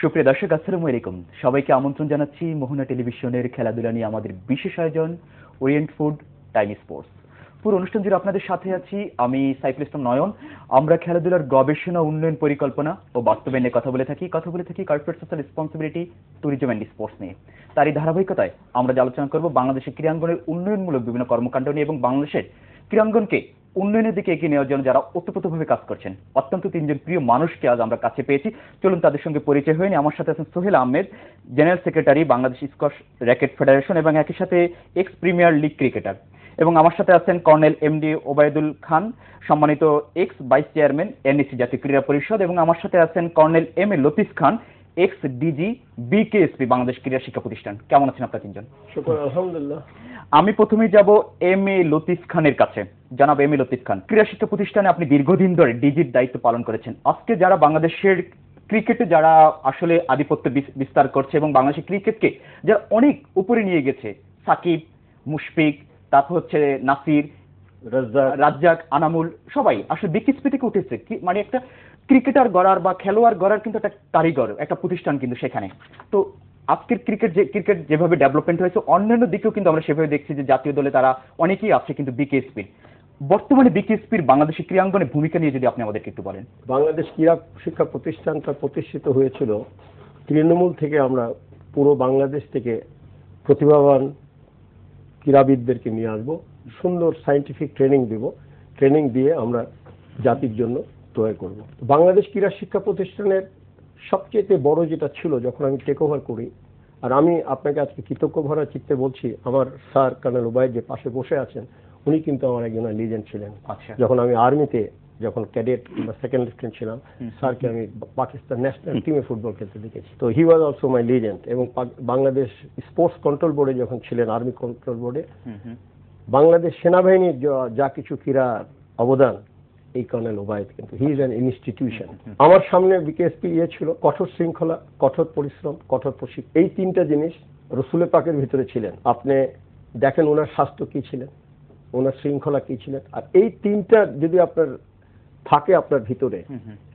সুপ্রিয় দর্শক, আসসালামু আলাইকুম। সবাইকে আমন্ত্রণ জানাচ্ছি মোহনা টেলিভিশনের খেলাধুলা নিয়ে আমাদের বিশেষ আয়োজন ওরিয়েন্ট ফুড টাইম স্পোর্টস। পুরো অনুষ্ঠান জুড়ে আপনাদের সাথে আছি আমি সাইফুল ইসলাম নয়ন। আমরা খেলাধুলার গবেষণা, উন্নয়ন পরিকল্পনা ও বাস্তবায়ন নিয়ে কথা বলে থাকি corporate social responsibility, tourism and sports নিয়ে। তারই ধারাবাহিকতায় আমরা যে আলোচনা করব বাংলাদেশের ক্রীড়াঙ্গনের উন্নয়নমূলক বিভিন্ন কর্মকাণ্ড নিয়ে এবং বাংলাদেশের ক্রীড়াঙ্গনকে উন্নয়নের দিকে এগিয়ে নেওয়ার জন্য যারা ওতপ্রোতভাবে কাজ করছেন, অত্যন্ত তিনজন প্রিয় মানুষকে আজ আমরা কাছে পেয়েছি। চলুন তাদের সঙ্গে পরিচয় হয়নি। আমার সাথে আছেন Sohel Ahmed, general secretary Bangladesh squash racket federation এবং একই সাথে এক্স প্রিমিয়ার লিগ ক্রিকেটার। এবং আমার সাথে আছেন কর্নেল এমডি ওবায়দুল খান, সম্মানিত এক্স ভাইস চেয়ারম্যান এনএসসি জাতীয় ক্রীড়া পরিষদ। এবং আমার সাথে আছেন colonel M A Latif Khan, x DG BKSP Bangladesh ক্রীড়া শিক্ষা প্রতিষ্ঠান। কেমন আছেন আপনারা তিনজন? শুকর, আলহামদুলিল্লাহ। আমি প্রথমেই যাব এম এ লতিফ খানের কাছে। জনাব এম এ লতিফ খান, ক্রীড়া শিক্ষা প্রতিষ্ঠানে আপনি দীর্ঘদিন ধরে ডিজির দায়িত্ব পালন করেছেন। আজকে যারা বাংলাদেশের ক্রিকেটে যারা আসলে আধিপত্য বিস্তার করছে এবং বাংলাদেশের ক্রিকেটকে যারা অনেক উপরে নিয়ে গেছে, সাকিব, মুশফিক, তারপর হচ্ছে নাসির, রাজ্জাক, আনামুল, সবাই আসলে বিকেএসপি থেকে উঠেছে। মানে একটা ক্রিকেটার গড়ার বা খেলোয়াড় গড়ার কিন্তু একটা কারিগর, একটা প্রতিষ্ঠান কিন্তু সেখানে। তো আজকের ক্রিকেট যেভাবে ডেভেলপমেন্ট হয়েছে, অন্যান্য দিকেও কিন্তু আমরা সেভাবে দেখছি যে জাতীয় দলে তারা অনেকেই আছে কিন্তু বিকেএসপির। বর্তমানে বিকেএসপির বাংলাদেশের ক্রীড়াঙ্গনের ভূমিকা নিয়ে যদি আপনি আমাদেরকে একটু বলেন। বাংলাদেশ ক্রীড়া শিক্ষা প্রতিষ্ঠানটা প্রতিষ্ঠিত হয়েছিল তৃণমূল থেকে। আমরা পুরো বাংলাদেশ থেকে প্রতিভাবান ক্রীড়াবিদদেরকে নিয়ে আসবো, সুন্দর সায়েন্টিফিক ট্রেনিং দেব, ট্রেনিং দিয়ে আমরা জাতির জন্য তৈরি করব। বাংলাদেশ ক্রীড়া শিক্ষা প্রতিষ্ঠানের সবচেয়ে বড় যেটা ছিল যখন আমি টেক ওভার করি, আর আমি আপনাকে আজকে কৃতজ্ঞ ভরা চিত্তে বলছি, আমার স্যার কর্নেল ওবায়দ যে পাশে বসে আছেন, উনি কিন্তু আমার একজন লিজেন্ড ছিলেন। যখন আমি আর্মিতে যখন ক্যাডেট বা সেকেন্ড লেফটেন্যান্ট ছিলাম, স্যারকে আমি পাকিস্তান ন্যাশনাল টিমে ফুটবল খেলতে দেখেছি। তো হি ওয়াজ অলসো মাই লিজেন্ড। এবং বাংলাদেশ স্পোর্টস কন্ট্রোল বোর্ডে যখন ছিলেন, আর্মি কন্ট্রোল বোর্ডে, বাংলাদেশ সেনাবাহিনীর যা কিছু ক্রীড়া অবদান, এই কর্নেল ওবায়দ কিন্তু হি ইজ অ্যান ইনস্টিটিউশন। আমার সামনে বিকেএসপি ছিল কঠোর শৃঙ্খলা, কঠোর পরিশ্রম, কঠোর প্রশিক্ষণ। এই তিনটা জিনিস রসুলে পাকের ভিতরে ছিলেন। আপনি দেখেন ওনার স্বাস্থ্য কি ছিলেন, ওনার শৃঙ্খলা কি ছিলেন। আর এই তিনটা যদি আপনার থাকে আপনার ভিতরে,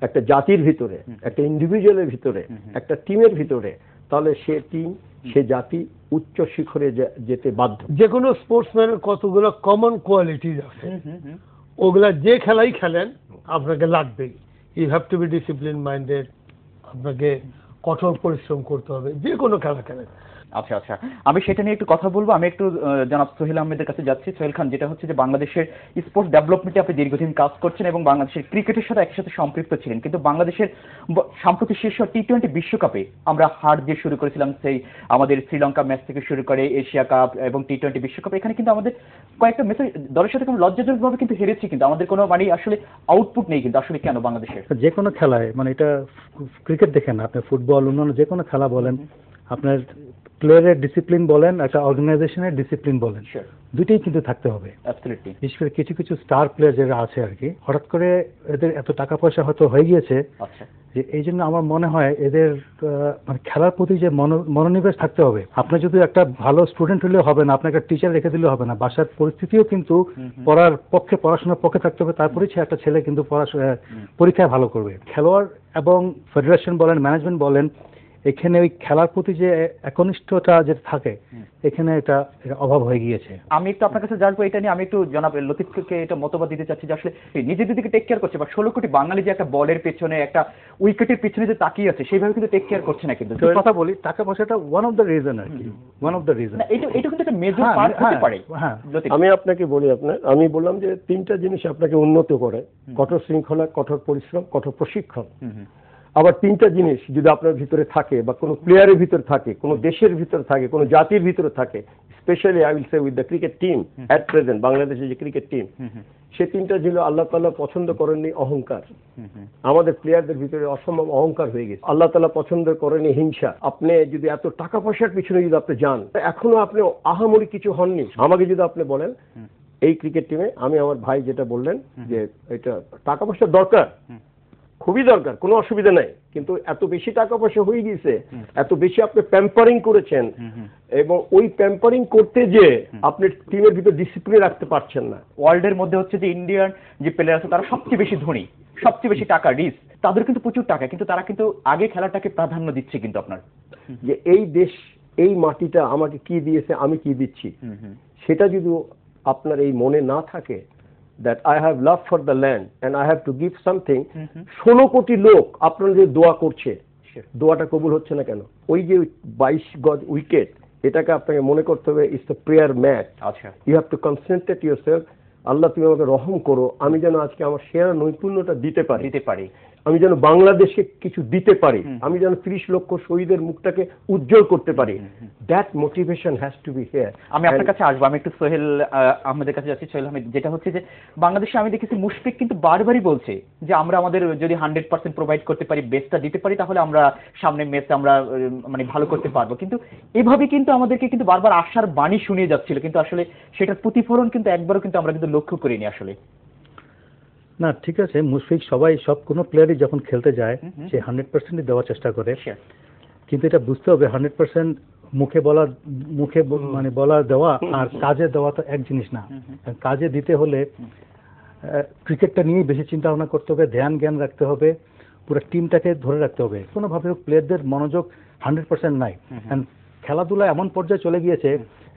একটা জাতির ভিতরে, একটা ইন্ডিভিজুয়ালের ভিতরে, একটা টিমের ভিতরে, তাহলে সে টিম, সে জাতি উচ্চ শিখরে যেতে বাধ্য। যে কোনো স্পোর্টসম্যানের কতগুলো কমন কোয়ালিটিজ আছে, ওগুলা যে খেলাই খেলেন আপনাকে লাগবেই। You have to be discipline minded, আপনাকে কঠোর পরিশ্রম করতে হবে যে কোনো খেলা খেলেন। আচ্ছা আচ্ছা, আমি সেটা নিয়ে একটু কথা বলবো। আমি একটু জনাব সোহেল আহমেদের কাছে যাচ্ছি। সোহেল খান, যেটা হচ্ছে যে বাংলাদেশের স্পোর্টস ডেভেলপমেন্টে আপনি দীর্ঘদিন কাজ করছেন এবং বাংলাদেশের ক্রিকেটের সাথে একসাথে সম্পৃক্ত ছিলেন, কিন্তু বাংলাদেশের সাম্প্রতিক শীর্ষ টি-20 বিশ্বকাপে আমরা হার দিয়ে শুরু করেছিলাম, সেই আমাদের শ্রীলঙ্কা ম্যাচ থেকে শুরু করে এশিয়া কাপ এবং টি-20 বিশ্বকাপ। এখানে কিন্তু আমাদের কয়েকটা ম্যাচে দলের সাথে লজ্জাজনকভাবে কিন্তু হেরেছি, কিন্তু আমাদের কোনো মানে আসলে আউটপুট নেই। কিন্তু আসলে কেন বাংলাদেশের যে কোনো খেলায়, মানে এটা ক্রিকেট দেখেন, আপনি ফুটবল, অন্যান্য যে কোনো খেলা বলেন, আপনার প্লেয়ারের ডিসিপ্লিন বলেন, একটা অর্গানাইজেশনের ডিসিপ্লিন বলেন, দুইটাই কিন্তু থাকতে হবে। বিশেষ করে কিছু কিছু স্টার প্লেয়ার যারা আছে আর কি, হঠাৎ করে এদের এত টাকা পয়সা হয়তো হয়ে গিয়েছে যে এই জন্য আমার মনে হয় এদের মানে খেলার প্রতি যে মনোনিবেশ থাকতে হবে। আপনি যদি একটা ভালো স্টুডেন্ট হলেও হবে না, আপনাকে টিচার রেখে দিলেও হবে না, বাসার পরিস্থিতিও কিন্তু পড়াশোনার পক্ষে থাকতে হবে, তারপরেই একটা ছেলে কিন্তু পরীক্ষায় ভালো করবে। খেলোয়াড় এবং ফেডারেশন বলেন, ম্যানেজমেন্ট বলেন, এখানে ওই খেলার প্রতি যে একনিষ্ঠতা যেটা থাকে, এখানে এটা অভাব হয়ে গিয়েছে। আমি একটু আপনার কাছে জানবো এটা নিয়ে। আমি একটু জনাব লতিফকে এটা মতবাদ দিতে চাচ্ছি যে আসলে নিজেদের দিকে টেক কেয়ার করছে, বা 16 কোটি বাঙালি যে একটা বলের পেছনে, একটা উইকেটের পেছনে যে তাকিয়ে আছে, সেইভাবে কিন্তু টেক কেয়ার করছে না। কিন্তু কথা বলি, টাকা পয়সাটা ওয়ান অফ দ্য রিজন আর কি, ওয়ান অফ দ্য রিজন। এটা কিন্তু একটা মেজর পার্ট হতে পারে। আমি আপনাকে বলি, আমি বললাম যে তিনটা জিনিস আপনাকে উন্নত করে: কঠোর শৃঙ্খলা, কঠোর পরিশ্রম, কঠোর প্রশিক্ষণ। আবার তিনটা জিনিস যদি আপনার ভিতরে থাকে, বা কোনো প্লেয়ারের ভিতরে থাকে, কোনো দেশের ভিতরে থাকে, কোনো জাতির ভিতরে থাকে, specially I will say with the cricket team at present, বাংলাদেশের যে ক্রিকেট টিম, সে তিনটা ছিল আল্লাহ তাআলা পছন্দ করেননি অহংকার। আমাদের প্লেয়ারদের ভিতরে অসম্ভব অহংকার হয়ে গেছে। আল্লাহ তাআলা পছন্দ করেনি হিংসা। আপনি যদি এত টাকা পয়সার পিছনে যদি আপনি যান, এখনো আপনি আহামরি কিছু হননি। আমাকে যদি আপনি বলেন এই ক্রিকেট টিমে, আমি আমার ভাই যেটা বললেন যে এটা টাকা পয়সা দরকার, খুবই দরকার, কোনো অসুবিধা নাই, কিন্তু এত বেশি টাকা পয়সা হয়ে গিয়েছে, এত বেশি আপনি প্যাম্পারিং করেছেন, এবং ওই প্যাম্পারিং করতে যে আপনি টিমের ভিতর ডিসিপ্লিন রাখতে পারছেন না। ওয়ার্ল্ডের মধ্যে হচ্ছে যে ইন্ডিয়ান যে প্লেয়ার আছে তারা সবচেয়ে বেশি ধনী, সবচেয়ে বেশি টাকা রিস্ক, তাদের কিন্তু প্রচুর টাকা, কিন্তু তারা কিন্তু আগে খেলাটাকে প্রাধান্য দিচ্ছে কিন্তু আপনার। যে এই দেশ, এই মাটিটা আমাকে কি দিয়েছে, আমি কি দিচ্ছি, সেটা যদি আপনার এই মনে না থাকে, that I have love for the land and I have to give something, 16 কোটি লোক আপনার যে দোয়া করছে, দোয়াটা কবুল হচ্ছে না কেন? ওই যে 22 গজ উইকেট, এটাকে আপনাকে মনে করতে হবে ইটস দ্য প্রেয়ার ম্যাচ। আচ্ছা, you have to concentrate yourself, Allah তুমি আমাকে রহম করো, আমি যেন আজকে আমার সেরা নৈপুণ্যটা দিতে পারি, আমি যেন বাংলাদেশকে কিছু দিতে পারি, আমি যেন 30 লক্ষ শহীদের মুখটাকে উজ্জ্বল করতে পারি। That motivation has to B here. আমি আপনার কাছে আসবো, আমি একটু সোহেল আহমেদের কাছে যাচ্ছি। সোহেল আহমেদ, যেটা হচ্ছে যে বাংলাদেশে আমি দেখেছি মুশফিক কিন্তু বারবারই বলছে যে আমরা আমাদের যদি 100% প্রোভাইড করতে পারি, বেস্টটা দিতে পারি, তাহলে আমরা সামনে ম্যাচে আমরা মানে ভালো করতে পারবো। কিন্তু এভাবে কিন্তু আমাদেরকে কিন্তু বারবার আশার বাণী শুনিয়ে যাচ্ছিল, কিন্তু আসলে সেটার প্রতিফলন কিন্তু একবারও কিন্তু আমরা কিন্তু লক্ষ্য করিনি আসলে। না ঠিক আছে, মুশফিক সবাই সব কোনো প্লেয়ারই যখন খেলতে যায় সে 100%ই দেওয়ার চেষ্টা করে, কিন্তু এটা বুঝতে হবে 100% মুখে মানে বলা দেওয়া আর কাজে দেওয়া তো এক জিনিস না। কাজে দিতে হলে ক্রিকেটটা নিয়েই বেশি চিন্তা ভাবনা করতে হবে, ধ্যান জ্ঞান রাখতে হবে, পুরো টিমটাকে ধরে রাখতে হবে। কোনোভাবে প্লেয়ারদের মনোযোগ 100% নাই। খেলাধুলা এমন পর্যায়ে চলে গিয়েছে,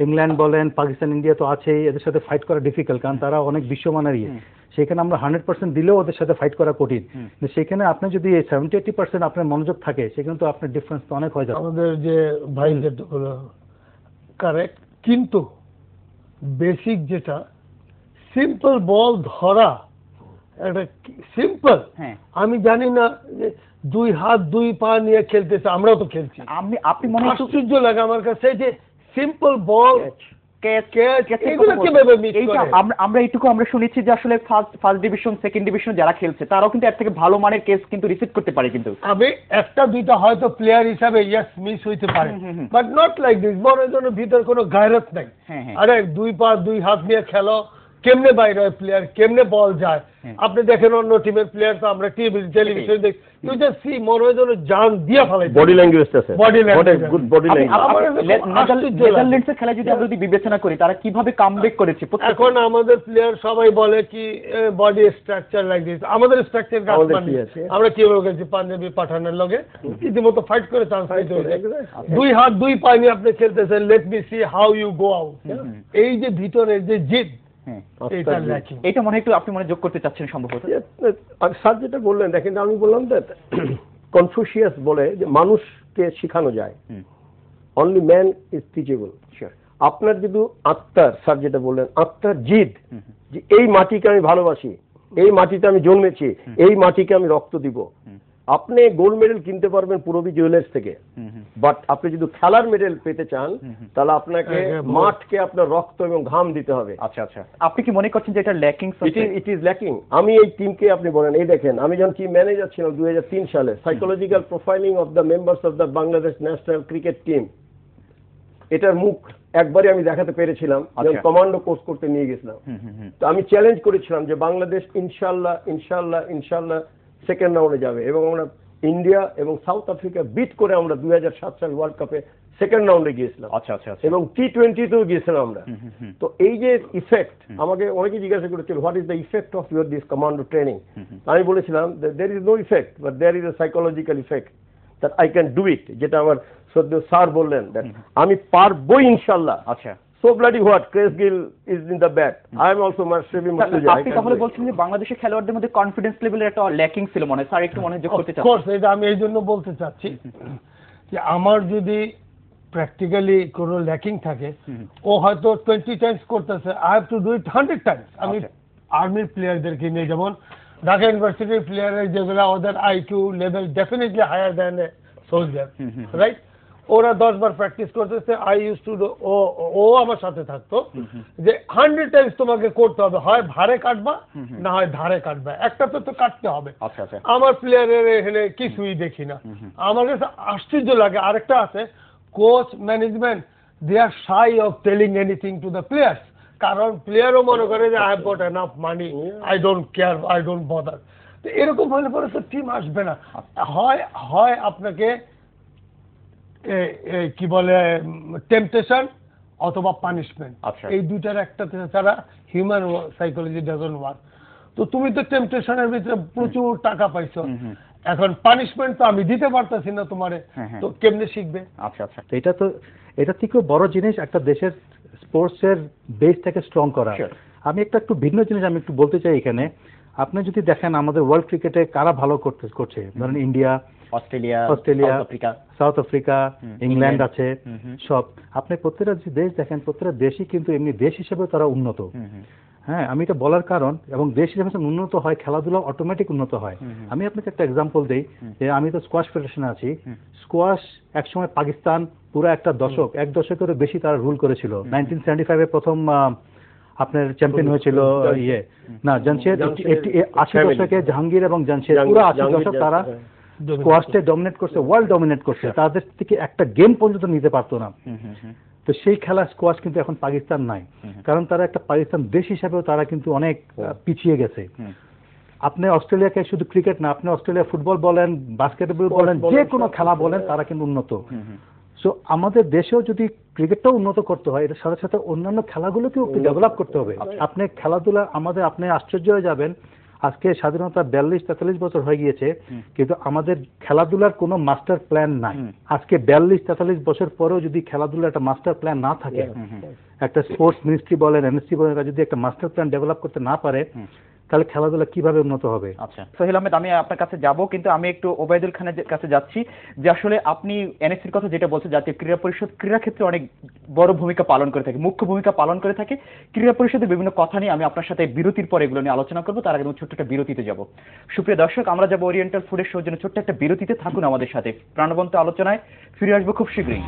ইংল্যান্ড বলেন, পাকিস্তান, ইন্ডিয়া তো আছেই, এদের সাথে ফাইট করা ডিফিকাল্ট, কারণ তারা অনেক বিশ্বমানের সেখানে আমরা 100% দিলেও ওদের সাথে ফাইট করা কঠিন। সেখানে আপনি যদি 70-80% আপনার মনোযোগ থাকে, সেখানে তো আপনার ডিফারেন্স তো অনেক হয়ে যাবে। আমাদের যে ভাই যেটা হলো কারেক্ট, কিন্তু বেসিক যেটা সিম্পল বল ধরা, একটা সিম্পল, আমি জানি না যে 2 হাত 2 পা নিয়ে খেলতেছে, আমরাও তো খেলছি। আপনি মনে আশ্চর্য লাগে আমার কাছে যে সিম্পল বল আমরা এইটুকু আমরা শুনেছি যে আসলে ফার্স্ট ডিভিশন, সেকেন্ড ডিভিশন যারা খেলছে তারাও কিন্তু এর থেকে ভালো মানের কেস কিন্তু রিসিভ করতে পারে। কিন্তু আমি একটা দুইটা হয়তো প্লেয়ার হিসাবে ইয়েস মিস হইতে পারে, বাট নট লাইক দিস। বড় জন্য ভিতর কোনো গায়রত নাই। আরে 2 পা 2 হাত নিয়ে খেলো, কেমনে বাইরে হয় প্লেয়ার, কেমনে বল যায়। আপনি দেখেন অন্য টিমের প্লেয়ার তো আমরা টিভি টেলিভিশন দেখি, ইউ জাস্ট সি মনে হয় যেন জান দিয়া ফেলে। বডি ল্যাঙ্গুয়েজ আছে, body language, good body language. নেদারল্যান্ডসের খেলা যদি আমরা যদি বিবেচনা করি, তারা কিভাবে কামব্যাক করেছে। এখন আমাদের প্লেয়ার সবাই বলে কি বডি স্ট্রাকচার লাইক দিস, আমাদের স্ট্রাকচার কাজ মানে আমরা কি বলবো যে পাঞ্জাবি পাঠানের লগে ইতিমধ্যে ফাইট করে চান্স পেতে হয়েছে। 2 হাত 2 পা নিয়ে আপনি খেলতেছেন, let me see how you go out. এই যে ভিতরে যে জিদ, এটা মনে একটু আপনি মনে যোগ করতে চাচ্ছেন সম্ভবত। স্যার যেটা বললেন, দেখেন আমি বললাম যে কনফুসিয়াস বলে যে মানুষকে শেখানো যায়, অনলি ম্যান ইজ টিচেবল। আপনার যদি আত্মার, স্যার যেটা বললেন, আত্মার জিদ যে এই মাটিকে আমি ভালোবাসি, এই মাটিতে আমি জন্মেছি, এই মাটিকে আমি রক্ত দিব। আপনি গোল্ড মেডেল কিনতে পারবেন পুরবী জুয়েলার্স থেকে, বাট আপনি যদি খেলার মেডেল পেতে চান তাহলে আপনাকে মাঠকে আপনার রক্ত এবং ঘাম দিতে হবে। আচ্ছা আচ্ছা, আপনি কি মনে করছেন যে এটা ল্যাকিং? It is lacking. আমি এই টিমকে আপনি বলেন, এই দেখেন আমি যখন টিম ম্যানেজার ছিলাম 2003 সালে, psychological profiling of the members of the Bangladesh national cricket team, এটার মুখ একবারই আমি দেখাতে পেরেছিলাম যখন কমান্ডো কোর্স করতে নিয়ে গেছিলাম। তো আমি চ্যালেঞ্জ করেছিলাম যে বাংলাদেশ ইনশাআল্লাহ ইনশাআল্লাহ ইনশাআল্লাহ সেকেন্ড রাউন্ডে যাবে, এবং আমরা ইন্ডিয়া এবং সাউথ আফ্রিকা বিট করে আমরা 2007 সাল ওয়ার্ল্ড কাপে সেকেন্ড রাউন্ডে গিয়েছিলাম। আচ্ছা আচ্ছা, এবং T20তেও গিয়েছিলাম আমরা। তো এই যে ইফেক্ট, আমাকে অনেকে জিজ্ঞাসা করেছিল what is the effect of your this commando training. আমি বলেছিলাম there is no effect, but there is a psychological effect that I can do it. যেটা আমার শ্রদ্ধেয় স্যার বললেন, আমি পারবই ইনশাআল্লাহ। আচ্ছা, so bloody what, Chris Gill is in the bat, I am also Marshall Murtuja। আপনি তাহলে বলছেন যে বাংলাদেশের খেলোয়াড়দের মধ্যে কনফিডেন্স লেভেলের একটা ল্যাকিং ছিল মনে হয়, স্যার একটু মনে যোগ করতে চাচ্ছেন? অফ কোর্স, এটা আমি এই জন্য বলতে চাচ্ছি যে আমার যদি প্র্যাকটিক্যালি কোনো ল্যাকিং থাকে, ও হয়তো 20 টাইমস করতেছে, I have to do it 100 Times. আমি আর্মির প্লেয়ারদেরকে নিয়ে, যেমন ঢাকা ইউনিভার্সিটির প্লেয়ারের যেগুলো ওদের IQ level definitely higher than a soldier, right? ওরা 10 বার প্র্যাকটিস করতেছে, আই ইউজ টু ডু, ও আমার সাথে থাকতো যে 100 টাইমস তোমাকে করতে হবে, হয় ভারে কাটবা না হয় ধারে কাটবা, একটা তো কাটতে হবে। আমার প্লেয়ারের এখানে কিছুই দেখি না, আমার কাছে আশ্চর্য লাগে। আরেকটা আছে, coach management they are shy of telling anything to the players, কারণ প্লেয়ারও মনে করে যে I have got enough money, I don't care, I don't bother. তো এরকম হলে পরে তো টিম আসবে না। হয় আপনাকে কি বলে টেম্পটেশন অথবা পানিশমেন্ট, এই দুইটার একটা ছাড়া হিউম্যান সাইকোলজি ডাজন্ট ওয়ার্ক। তো তুমি তো টেম্পটেশনের ভিতরে প্রচুর টাকা পাইছো, এখন পানিশমেন্ট তো আমি দিতে পারতেছি না তোমারে, তো কেমনে শিখবে? আচ্ছা আচ্ছা, এটা থেকেও বড় জিনিস একটা দেশের স্পোর্টসের বেসটাকে স্ট্রং করা। আমি একটু ভিন্ন জিনিস আমি একটু বলতে চাই এখানে। আপনি যদি দেখেন আমাদের ওয়ার্ল্ড ক্রিকেটে কারা ভালো করছে, ধরেন India, Australia, south Africa, England আছে, সব আপনি প্রত্যেকটা দেশ দেখেন, প্রত্যেকটা দেশই কিন্তু এমনি দেশ হিসেবে তারা উন্নত। হ্যাঁ, আমি এটা বলার কারণ, এবং দেশ হিসেবে উন্নত হয়, খেলাধুলা অটোমেটিক উন্নত হয়। আমি আপনাকে একটা এক্সাম্পল দিই, যে আমি তো স্কোয়াশ ফেডারেশনে আছি। স্কোয়াশ একসময় পাকিস্তান পুরো একটা দশক, এক দশকেরও বেশি তারা রুল করেছিল। 1975-এ প্রথম আপনার চ্যাম্পিয়ন হয়েছিল জামশেদ। 80 দশকে জাহাঙ্গীর এবং জামশেদ পুরো 80 দশক তারা স্কোয়াশে ডমিনেট করছে, ওয়ার্ল্ড ডমিনেট করছে, তাদের থেকে একটা গেম পর্যন্ত নিতে পারতো না। তো সেই খেলা স্কোয়াশ কিন্তু এখন পাকিস্তান নাই, কারণ তারা একটা পাকিস্তান দেশ হিসাবেও তারা কিন্তু অনেক পিছিয়ে গেছে। আপনি অস্ট্রেলিয়াকে শুধু ক্রিকেট না, আপনি অস্ট্রেলিয়া ফুটবল বলেন, বাস্কেটবল বলেন, যে কোনো খেলা বলেন, তারা কিন্তু উন্নত। সো আমাদের দেশেও যদি ক্রিকেটটাও উন্নত করতে হয়, এর সাথে সাথে অন্যান্য খেলাগুলোকেও একটু ডেভেলপ করতে হবে। আপনি খেলাধুলা আপনি আশ্চর্য হয়ে যাবেন, আজকে স্বাধীনতা 42-43 বছর হয়ে গিয়েছে, কিন্তু আমাদের খেলাধুলার কোনো মাস্টার প্ল্যান নাই। আজকে 42-43 বছর পরেও যদি খেলাধুলার একটা মাস্টার প্ল্যান না থাকে, একটা স্পোর্টস মিনিস্ট্রি বলেন, এনএসসি বলেন, যদি একটা মাস্টার প্ল্যান ডেভেলপ করতে না পারে, তাহলে খেলাধুলা কিভাবে উন্নত হবে? আচ্ছা সোহেল আহমেদ, আমি আপনার কাছে যাব, কিন্তু আমি একটু ওবায়দুল খানের কাছে যাচ্ছি, যে আসলে আপনি এনএসসির কথা যেটা বলছেন, জাতীয় ক্রীড়া পরিষদ ক্রীড়া ক্ষেত্রে অনেক বড় ভূমিকা পালন করে থাকে, মুখ্য ভূমিকা পালন করে থাকে। ক্রীড়া পরিষদের বিভিন্ন কথা নিয়ে আমি আপনার সাথে বিরতির পর এগুলো নিয়ে আলোচনা করবো। তার আগে ছোট্ট একটা বিরতিতে যাব। সুপ্রিয় দর্শক, আমরা যাবো ওরিয়েন্টাল ফুডের সৌজন্যে ছোট্ট একটা বিরতিতে। থাকুন আমাদের সাথে, প্রাণবন্ত আলোচনায় ফিরে আসবো খুব শীঘ্রই।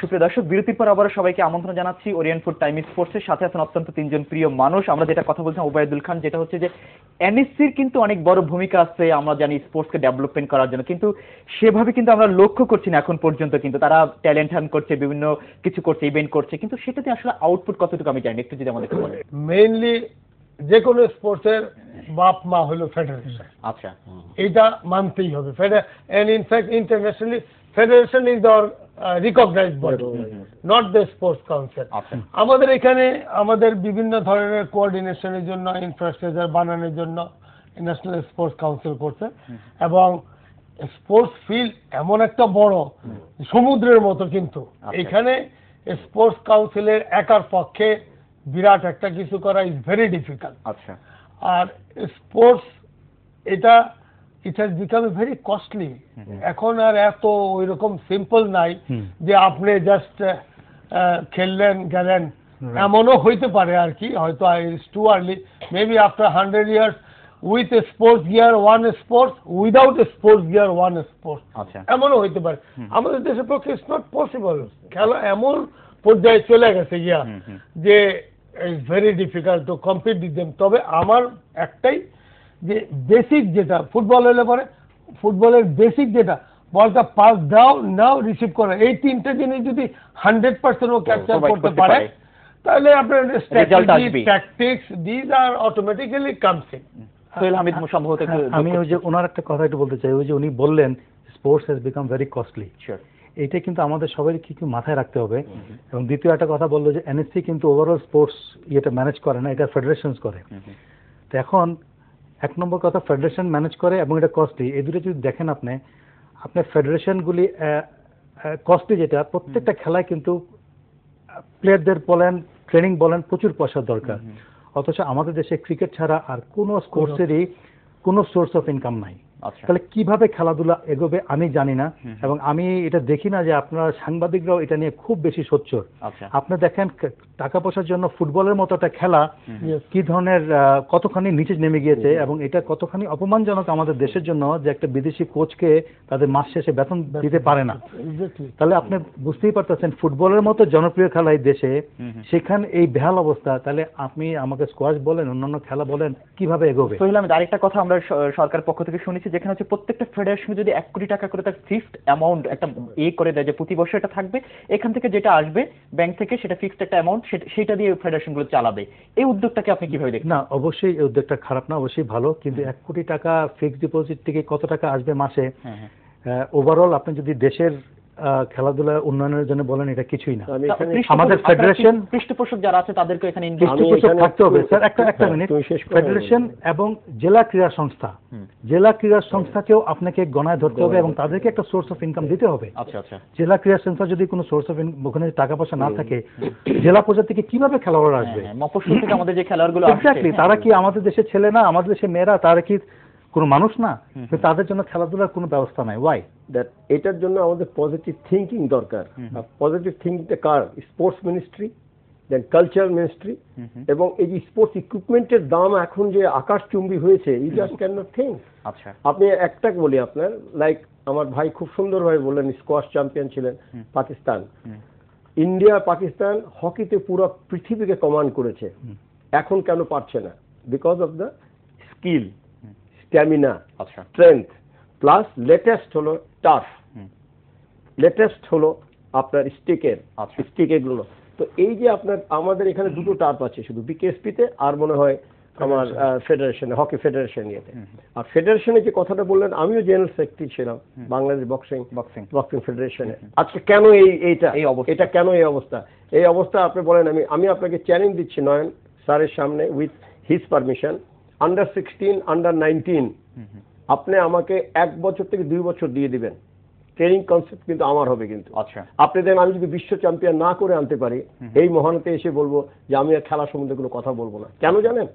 সুপ্রিয় দর্শক, বিরতির পর আবারও সবাইকে আমন্ত্রণ জানাচ্ছি ওরিয়েন্ট ফুড টাইম স্পোর্টসের সাথে আছেন অত্যন্ত তিনজন প্রিয় মানুষ। আমরা যেটা কথা বলছিলাম ওবায়দুল খান, যেটা হচ্ছে যে এনএসসির কিন্তু অনেক বড় ভূমিকা আছে, আমরা জানি স্পোর্টসকে ডেভেলপমেন্ট করার জন্য, কিন্তু সেভাবে কিন্তু আমরা লক্ষ্য করছি না এখন পর্যন্ত। কিন্তু তারা ট্যালেন্ট হান্ট করছে, বিভিন্ন কিছু করছে, ইভেন্ট করছে, কিন্তু সেটাতে আসলে আউটপুট কতটুকু আমি জানি, একটু যদি আমাদেরকে বলেন। মেইনলি যে কোনো স্পোর্টসের বাপ মা হলো ফেডারেশন। আচ্ছা, এটা মানতেই হবে। And in fact internationally federation is our recognised body, not the sports council. আমাদের এখানে আমাদের বিভিন্ন ধরনের কোঅর্ডিনেশনের জন্য, ইনফ্রাস্ট্রাকচার বানানোর জন্য ন্যাশনাল স্পোর্টস কাউন্সিল করছে, এবং স্পোর্টস ফিল্ড এমন একটা বড় সমুদ্রের মতো, কিন্তু এখানে স্পোর্টস কাউন্সিলের একার পক্ষে বিরাট একটা কিছু করা ইজ ভেরি ডিফিকাল্ট। আচ্ছা, আর স্পোর্টস এটা it has become very costly. এখন আর এত ওই রকম সিম্পল নাই যে আপনি জাস্ট খেললেন গেলেন, এমনও হইতে পারে আর কি, হয়তো it's too early, maybe after 100 years with a sports gear one sports, without a sports gear one sports, এমনও হইতে পারে। আমাদের দেশের পক্ষে ইটস নট পসিবল। খেলা এমন পর্যায়ে চলে গেছে গিয়া যে it's very difficult to compete with them. তবে আমার একটাই, যে বেসিক যেটা ফুটবল হলে পরে, ফুটবলের বেসিক যেটা বলটা পাস দাও নাও রিসিভ করা, এই তিনটা জিনিস যদি 100% ও ক্যাপচার করতে পারে, তাহলে আপনার strategy, tactics, this are automatically comes in. Sohel Ahmed সম্ভবত আমি ওই যে ওনার একটা কথা একটু বলতে চাই, ওই যে উনি বললেন sports has become very costly. এইটা কিন্তু আমাদের সবাই কিছু মাথায় রাখতে হবে। এবং দ্বিতীয় একটা কথা বললো যে এনএসসি কিন্তু ওভারঅল স্পোর্টস ইয়েটা ম্যানেজ করে না, এটা ফেডারেশনস করে। তো এখন এক নম্বর কথা, ফেডারেশন ম্যানেজ করে এবং এটা কস্টলি। এই দুটো যদি দেখেন আপনার ফেডারেশনগুলি কস্টলি, যেটা প্রত্যেকটা খেলায় কিন্তু প্লেয়ারদের বলেন, ট্রেনিং বলেন, প্রচুর পয়সার দরকার। অথচ আমাদের দেশে ক্রিকেট ছাড়া আর কোনো স্পোর্টসেরই কোনো সোর্স অফ ইনকাম নাই। তাহলে কিভাবে খেলাধুলা এগোবে আমি জানি না, এবং আমি এটা দেখি না যে আপনারা সাংবাদিকরাও এটা নিয়ে খুব বেশি সোচ্চার। আপনি দেখেন টাকা পয়সার জন্য ফুটবলের মতো একটা খেলা কি ধরনের কতখানি নিচে নেমে গিয়েছে, এবং এটা কতখানি অপমানজনক আমাদের দেশের জন্য যে একটা বিদেশি কোচকে তাদের মাস শেষে বেতন দিতে পারে না। তাহলে আপনি বুঝতেই পারতেছেন ফুটবলের মতো জনপ্রিয় খেলা এই দেশে, সেখানে এই বেহাল অবস্থা, তাহলে আপনি আমাকে স্কোয়াশ বলেন, অন্যান্য খেলা বলেন, কিভাবে এগোবে? সোহেল আহমেদ, আরেকটা কথা আমরা সরকার পক্ষ থেকে শুনেছি, যেখানে হচ্ছে প্রত্যেকটা ফেডারেশন যদি 1 কোটি টাকা করে তার ফিক্সড অ্যামাউন্ট একটা করে দেয় যে প্রতি বছর এটা থাকবে, এখান থেকে যেটা আসবে ব্যাংক থেকে সেটা ফিক্সড একটা অ্যামাউন্ট, সেটা দিয়ে ফেডারেশনগুলো চালাবে। এই উদ্যোগটাকে আপনি কিভাবে দেখেন? না, অবশ্যই এই উদ্যোগটা খারাপ না, অবশ্যই ভালো, কিন্তু 1 কোটি টাকা ফিক্সড ডিপোজিট থেকে কত টাকা আসবে মাসে? ওভারঅল আপনি যদি দেশের খেলাধুলা উন্নয়নের জন্য বলেন, এটা কিছুই না। আমাদের ফেডারেশন, পৃষ্ঠপোষক যারা আছে তাদেরকে এখানে পৃষ্ঠপোষক থাকতে হবে স্যার। একটা মিনিট, ফেডারেশন এবং জেলা ক্রীড়া সংস্থা, জেলা ক্রীড়া সংস্থাকেও আপনাকে গণায় ধরতে হবে এবং তাদেরকে একটা সোর্স অফ ইনকাম দিতে হবে। আচ্ছা আচ্ছা। জেলা ক্রীড়া সংস্থা যদি কোনো সোর্স অফ ওখানে টাকা পয়সা না থাকে, জেলা পর্যায় থেকে কিভাবে খেলোয়াড় আসবে? মফস্বল থেকে আমাদের যে খেলোয়াড়গুলো আসছে, এক্স্যাক্টলি, তারা কি আমাদের দেশের ছেলে না? আমাদের দেশের মেয়েরা, তারা কি কোনো মানুষ না? তাদের জন্য খেলাধুলার কোনো ব্যবস্থা নাই। Why that? এটার জন্য আমাদের পজিটিভ থিঙ্কিং দরকার। পজিটিভ থিঙ্কিংটা কার? Sports ministry, then culture ministry. এবং এই যে স্পোর্টস ইকুইপমেন্টের দাম এখন যে আকাশচুম্বী হয়েছে, you just can not think. আচ্ছা, আপনি একটা বলি আপনার, লাইক আমার ভাই খুব সুন্দরভাবে বললেন, স্কোয়াশ চ্যাম্পিয়ন ছিলেন পাকিস্তান। ইন্ডিয়া পাকিস্তান হকিতে পুরো পৃথিবীকে কমান্ড করেছে, এখন কেন পারছে না? Because of the skill, stamina, strength, plus latest হলো টার্ফ, লেটেস্ট হলো আপনার স্টিক এগুলো। তো এই যে আপনার আমাদের এখানে দুটো টার্ফ আছে শুধু, বিকেএসপিতে আর মনে হয় আমার ফেডারেশনে, হকি ফেডারেশন ইয়েতে। আর ফেডারেশনে যে কথাটা বললেন, আমিও জেনারেল সেক্রেটারি ছিলাম বাংলাদেশ বক্সিং ফেডারেশনে। আজকে কেন এটা কেন এই অবস্থা? এই অবস্থা আপনি বলেন। আমি আপনাকে চ্যালেঞ্জ দিচ্ছি নয়ন স্যারের সামনে, with his permission, under 16, under 19 আপনি আমাকে 1 বছর থেকে 2 বছর দিয়ে দিবেন, ট্রেনিং কনসেপ্ট কিন্তু আমার হবে। কিন্তু আপনি দেন, আমি যদি বিশ্ব চ্যাম্পিয়ন না করে আনতে পারি, এই মহানতে এসে বলবো যে আমি আর খেলা সম্বন্ধে কোনো কথা বলবো না। কেন জানেন?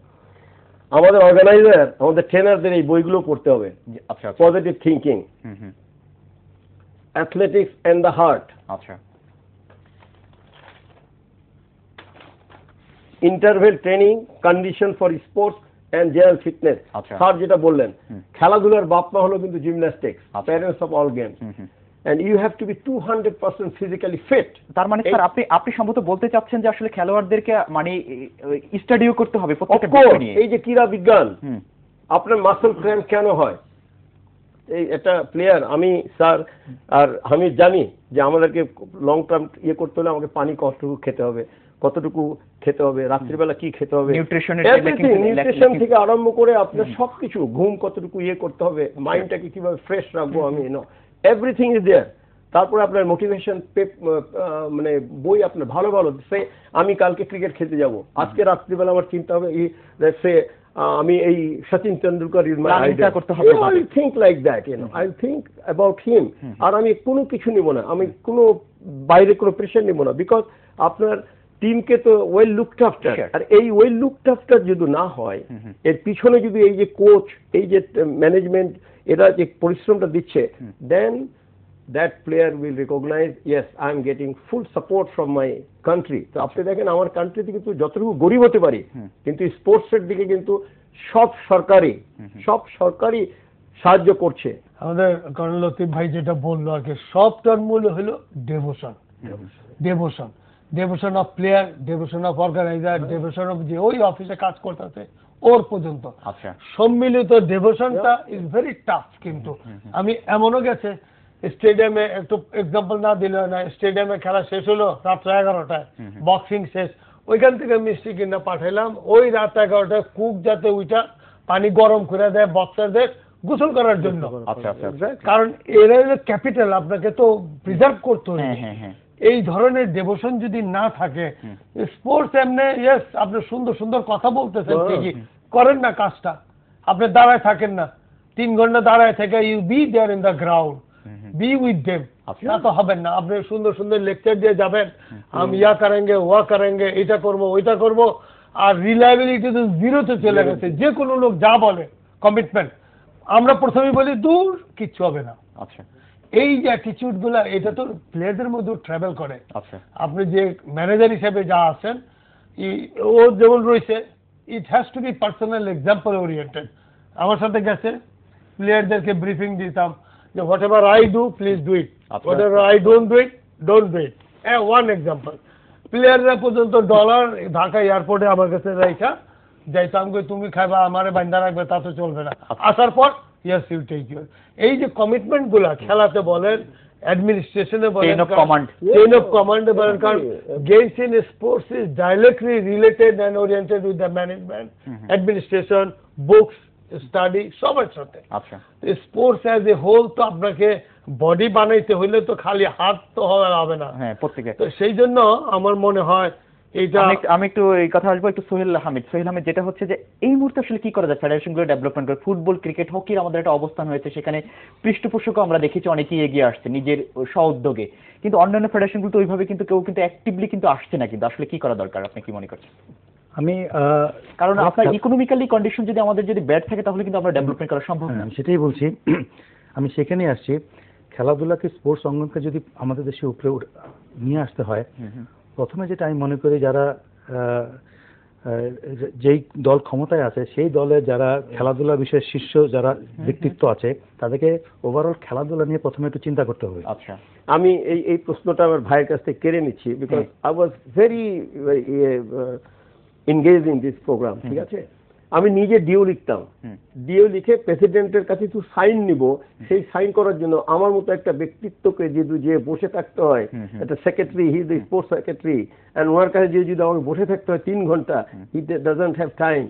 আমাদের অর্গানাইজার, আমাদের ট্রেনারদের এই বইগুলো পড়তে হবে। Positive thinking, athletics and the heart, interval training, condition for sports and general fitness. Sir যেটা বললেন, খেলাধুলার বাপ মা হলো কিন্তু gymnastics, parents of all games, and you have to be 200% physically fit. তার মানে স্যার আপনি সম্ভবত বলতে চাচ্ছেন যে আসলে খেলোয়াড়দেরকে মানে স্টাডিও করতে হবে প্রত্যেকটা বিষয় নিয়ে। এই যে ক্রীড়া বিজ্ঞান, আপনার মাসল ক্র্যাম্প কেন হয়? এই একটা প্লেয়ার, আমি স্যার আর আমি জানি যে আমাদেরকে লং টার্ম করতে হলে আমাকে পানি কতটুকু খেতে হবে, রাত্রিবেলা কি খেতে হবে, নিউট্রিশন থেকে আরম্ভ করে আপনার সবকিছু, ঘুম কতটুকু করতে হবে, মাইন্ডটাকে কিভাবে ফ্রেশ রাখবো, আমি এভরিথিং ইজ দেয়ার। তারপরে আপনার মোটিভেশন মানে বই আপনার ভালো ভালো, সে আমি কালকে ক্রিকেট খেলতে যাব, আজকে রাত্রিবেলা আমার চিন্তা হবে সে আমি এই Sachin Tendulkar I think like that, I think about him. আর আমি কোনো কিছু নিব না, আমি কোনো বাইরে কোনো প্রেশার নিব না, বিকজ আপনার টিমকে তো ওয়েল লুকড আফটার। আর এই ওয়েল লুকড আফটার যদি না হয়, এর পিছনে যদি এই যে কোচ, এই যে ম্যানেজমেন্ট, এরা যে পরিশ্রমটা দিচ্ছে, then that player will recognise, yes I am getting full support from my country. তো আপনি দেখেন আমার কান্ট্রিতে কিন্তু যতটুকু গরিব হতে পারি, কিন্তু স্পোর্টসের দিকে কিন্তু সব সরকারি সাহায্য করছে। আমাদের কর্নেল লতিফ ভাই যেটা বললো আর কি, সবটার মূল হলো devotion of player, devotion of organiser, devotion of যে ওই অফিসে কাজ করতেছে ওর পর্যন্ত সম্মিলিত ডেভোশনটা ইজ ভেরি টাফ। কিন্তু আমি এমনও গেছে স্টেডিয়ামে, একটু এক্সাম্পল না দিলে না, স্টেডিয়ামে খেলা শেষ হলো রাত 11টায়, বক্সিং শেষ, ওইখান থেকে মিষ্টি কিনা পাঠাইলাম, ওই রাত 11টায় কুক যাতে ওইটা পানি গরম করে দেয় বক্সারদের গোসল করার জন্য। কারণ এরা ক্যাপিটাল, আপনাকে তো প্রিজার্ভ করতে হবে। এই ধরনের ডেভোশন যদি না থাকে, স্পোর্টস এমনি ইয়েস আপনি সুন্দর সুন্দর কথা বলতেছেন ঠিকই, করেন না কাজটা, আপনি দাঁড়ায় থাকেন না 3 ঘন্টা দাঁড়ায় থেকে, you be there in the ground, be with them, না তো হবেন না। আপনি সুন্দর সুন্দর লেকচার দিয়ে যাবেন, আমি ইয়া করেঙ্গে ওয়া করেঙ্গে, এটা করবো ওইটা করবো, আর রিলায়েবিলিটি তো জিরোতে চলে গেছে। যে কোনো লোক যা বলে কমিটমেন্ট, আমরা প্রথমেই বলি দূর কিচ্ছু হবে না। এই যে অ্যাটিটিউড গুলা, এটা তো প্লেয়ারদের মধ্যে ট্রাভেল করে। আপনি যে ম্যানেজার হিসেবে যা আছেন, ও যেমন রয়েছে, it has to be personal example oriented. আমার সাথে গেছে, প্লেয়ারদেরকে ব্রিফিং দিতাম যে whatever I do please do it, whatever I don't do it. One example, প্লেয়াররা পর্যন্ত ডলার ঢাকা এয়ারপোর্টে আমার কাছে রাইখা যাইতাম, তুমি খাইবা আমারে বান্ধা রাখবে, তা তো চলবে না। আসার পর ইয়েস ইউ টেক ইউর। এই যে কমিটমেন্ট গুলা খেলাতে বলেন, অ্যাডমিনিস্ট্রেশনে বলেন, chain of command, chain of কমান্ডে বলেন, কারণ games in sports is directly related and oriented with the management, administration, books, study, সবার সাথে। আচ্ছা, স্পোর্টস অ্যাজ এ হোল তো আপনাকে বডি বানাইতে হইলে তো খালি হাত তো হবে না। হ্যাঁ প্রত্যেকে। তো সেই জন্য আমার মনে হয় এইটা, আমি একটু এই কথা আসবো একটু সোহেল হামিদ। সোহেল হামিদ, যেটা হচ্ছে যে এই মুহূর্তে আসলে কি করা যায় ফেডারেশন গুলো ডেভেলপমেন্ট করে? ফুটবল, ক্রিকেট, হকির আমাদের একটা অবস্থান হয়েছে, সেখানে পৃষ্ঠপোষকও আমরা দেখেছি অনেকেই এগিয়ে আসছে নিজের স্ব-উদ্যোগে, কিন্তু অন্যান্য ফেডারেশন গুলো তো ওইভাবে কিন্তু কেউ কিন্তু অ্যাক্টিভলি কিন্তু আসছে না। কিন্তু আসলে কি করা দরকার, আপনি কি মনে করছেন? আমি কারণ আপনার ইকোনমিক্যালি কন্ডিশন যদি আমাদের যদি ব্যাড থাকে তাহলে কিন্তু আমরা ডেভেলপমেন্ট করা সম্ভব না। সেটাই বলছি, আমি সেখানেই আসছি। খেলাধুলাকে, স্পোর্টস অঙ্গনকে যদি আমাদের দেশে উপরে নিয়ে আসতে হয়, প্রথমে যেটা আমি মনে করি যারা যেই দল ক্ষমতায় আছে সেই দলে যারা খেলাধুলা বিষয়ে শীর্ষ যারা ব্যক্তিত্ব আছে তাদেরকে ওভারঅল খেলাধুলা নিয়ে প্রথমে একটু চিন্তা করতে হবে। আচ্ছা, আমি এই প্রশ্নটা আমার ভাইয়ের কাছ থেকে কেড়ে নিচ্ছি, because I was very engage in this programme. ঠিক আছে, আমি নিজে ডিও লিখতাম, ডিও লিখে প্রেসিডেন্টের কাছে একটু সাইন নিব, সেই সাইন করার জন্য আমার মতো একটা ব্যক্তিত্বকে যে বসে থাকতে হয়, একটা secretary, he is the sports secretary, and ওনার কাছে যদি আমাকে বসে থাকতে হয় 3 ঘন্টা, হি ডাজন্ট হ্যাভ টাইম।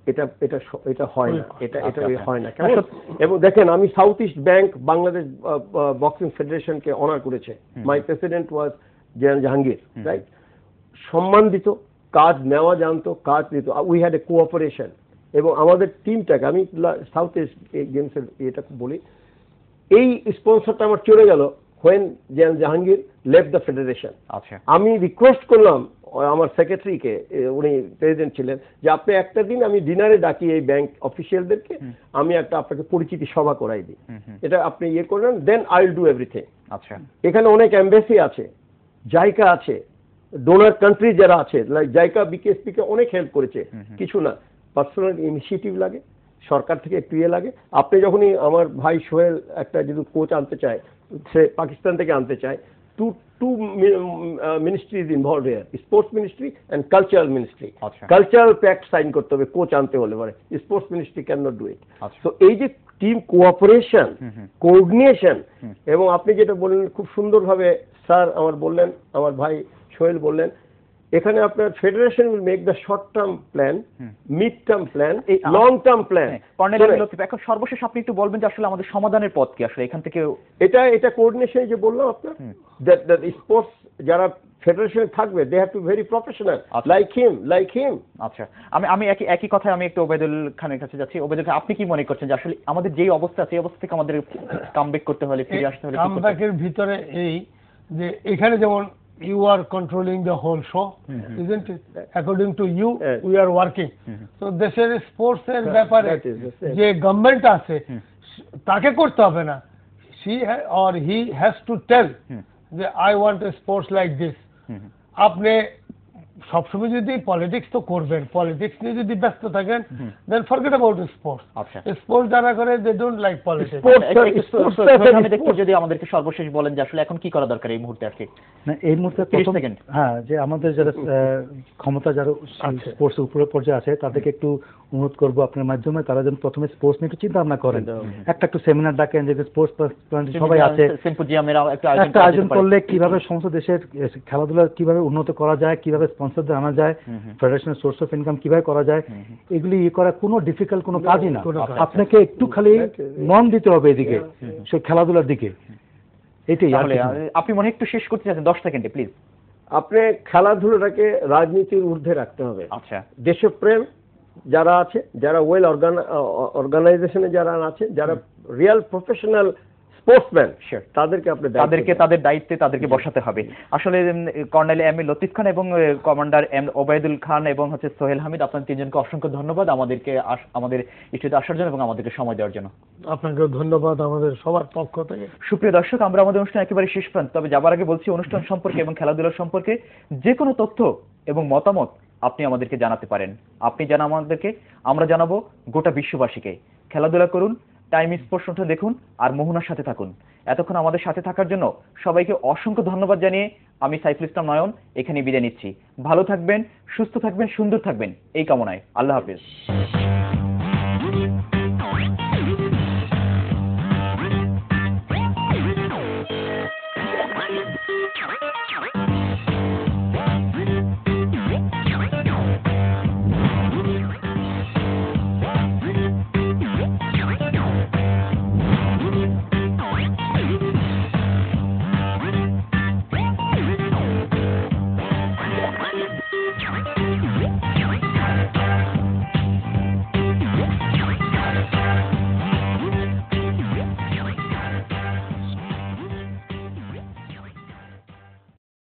এটা হয় না, এটা হয় না কেমন। এবং দেখেন, আমি south east bank Bangladesh boxing ফেডারেশনকে অনার করেছে, my president was Jahangir, right. সম্মান দিত, কাজ নেওয়া জানতো, কাজ দিত, উই হ্যাড এ কোঅপারেশন। এবং আমাদের টিমটাকে, আমি সাউথ ইস্ট গেমসের এটা বলি, এই স্পন্সরটা আমার চলে গেল when Jahangir left the federation. আচ্ছা, আমি রিকোয়েস্ট করলাম আমার সেক্রেটারিকে, উনি প্রেসিডেন্ট ছিলেন, যে আপনি একটা দিন আমি ডিনারে ডাকি এই ব্যাংক অফিসিয়ালদেরকে, আমি একটা আপনাকে পরিচিতি সভা করাই দিই, এটা আপনি ইয়ে করলেন, then I will do everything. আচ্ছা, এখানে অনেক এমবেসি আছে, জাইকা আছে, ডোনার কান্ট্রি যারা আছে, লাইক জাইকা বিকেএসপি কে অনেক হেল্প করেছে। কিছু না, পার্সোনাল ইনিশিয়েটিভ লাগে, সরকার থেকে একটু ইয়ে লাগে। আপনি যখনই আমার ভাই সোহেল একটা যদি কোচ আনতে চায়, সে পাকিস্তান থেকে আনতে চায়, two ministries involved here, sports ministry and cultural ministry. আচ্ছা, Cultural pact sign করতে হবে কোচ আনতে হলে, মানে sports ministry can not do it. আচ্ছা। তো এই যে টিম কোঅপারেশন, কোঅর্ডিনেশন, এবং আপনি যেটা বললেন খুব সুন্দরভাবে স্যার আমার বললেন, আমার ভাই সোহেল বললেন, এখানে আপনার federation will make the short term plan, mid term plan, long term plan. এখন সর্বশেষ আপনি একটু বলবেন যে আসলে আমাদের সমাধানের পথ কি আসলে এখান থেকে? এটা কোঅর্ডিনেশন যে বললাম আপনার, দ্যাট স্পোর্টস যারা ফেডারেশনে থাকবে, they have to very professional, like him. আচ্ছা, আমি একই কথায় আমি একটু ওবায়দুল খানের কাছে যাচ্ছি। ওবায়দুল খান, আপনি কি মনে করছেন যে আসলে আমাদের যেই অবস্থা আছে, এই অবস্থা থেকে আমাদের কামব্যাক করতে হলে, ফিরে আসতে হলে? কামব্যাকের ভিতরে এই যে এখানে যেমন you are controlling the whole show, isn't it? According to you, we are working. So দেশের স্পোর্টস এর ব্যাপারে যে গভর্নমেন্ট আছে তাকে করতে হবে না, she or he has to tell যে I want a sports like this. আপনি সবসময় যদি পলিটিক্স তো করবেন, পলিটিক্স নিয়ে যদি ব্যস্ত থাকেন, দেন ফরগেট অ্যাবাউট স্পোর্টস। আচ্ছা, স্পোর্টস যারা করে দে ডোন্ট লাইক পলিটিক্স। যদি আমাদেরকে সর্বশেষ বলেন যে আসলে এখন কি করা দরকার এই মুহূর্তে আর কি? না, এই মুহূর্তে হ্যাঁ, যে আমাদের যারা ক্ষমতা, যারা স্পোর্টস উপরের পর্যায়ে আছে, তাদেরকে একটু অনুরোধ করবো আপনার মাধ্যমে, তারা যেন প্রথমে স্পোর্টস নিয়ে একটু চিন্তা ভাবনা করেন, একটু সেমিনার ডাকেন, যে স্পোর্টস সবাই আছে, একটা আয়োজন করলে কিভাবে সমস্ত দেশের খেলাধুলা কিভাবে উন্নত করা যায়, কিভাবে স্পন্সরদের আনা যায়, ফেডারেশনের সোর্স অফ ইনকাম কিভাবে করা যায়, এগুলি করা কোনো ডিফিকাল্ট কোনো কাজই না। আপনাকে একটু খালি মন দিতে হবে এদিকে, সেই খেলাধুলার দিকে। এটাই। আপনি মনে একটু শেষ করতে চাচ্ছেন 10 সেকেন্ডে প্লিজ? আপনি খেলাধুলাটাকে রাজনীতির ঊর্ধ্বে রাখতে হবে। আচ্ছা, দেশপ্রেম যারা আছে, যারা ওয়েল অর্গানাইজেশনে যারা আছে, যারা রিয়েল প্রফেশনাল স্পোর্টসম্যান, তাদেরকে আপনি তাদের দায়িত্বে তাদেরকে বসাতে হবে। আসলে কর্নেল এম এ লতিফ খান এবং কমান্ডার এম ওবায়দুল খান এবং সোহেল হামিদ, আপনাদের তিনজনকে অসংখ্য ধন্যবাদ আমাদের স্টুডিওতে আসার জন্য এবং আমাদেরকে সময় দেওয়ার জন্য। আপনাকেও ধন্যবাদ আমাদের সবার পক্ষ থেকে। সুপ্রিয় দর্শক, আমরা আমাদের অনুষ্ঠান একেবারে শেষ প্রান্ত, তবে যাবার আগে বলছি, অনুষ্ঠান সম্পর্কে এবং খেলাধুলার সম্পর্কে যে কোনো তথ্য এবং মতামত আপনি আমাদেরকে জানাতে পারেন। আপনি জানান আমাদেরকে, আমরা জানাবো গোটা বিশ্ববাসীকে। খেলাধুলা করুন, টাইম স্পোর্টস অনুষ্ঠান দেখুন, আর মোহনার সাথে থাকুন। এতক্ষণ আমাদের সাথে থাকার জন্য সবাইকে অসংখ্য ধন্যবাদ জানিয়ে আমি সাইফুল ইসলাম নয়ন এখানে বিদায় নিচ্ছি। ভালো থাকবেন, সুস্থ থাকবেন, সুন্দর থাকবেন এই কামনায়। আল্লাহ হাফেজ।